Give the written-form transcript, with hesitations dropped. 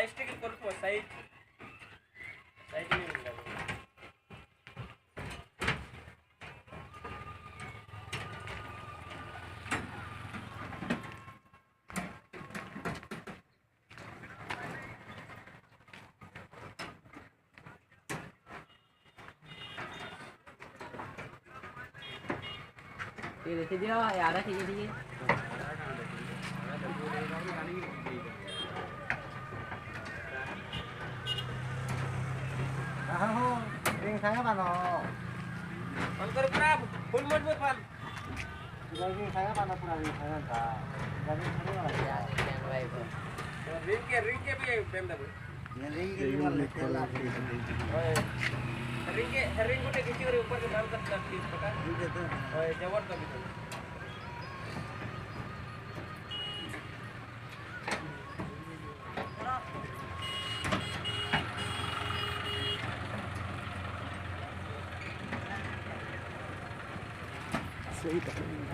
mistake करूँ side side नहीं मिल रहा ये देखिए दिया याद है ठीक है हो रिंग saya kan हो अंतर पूरा फुल मजबूत पान रिंग saya kan पूरा रिंग saya का jadi ini वाला यार कैन भाई को रिंग के भी पेन दबे ये रिंग के वाला तेल रिंग को किसी और ऊपर से डाल सकता है 30 टका ठीक है तो और जबर दबे सही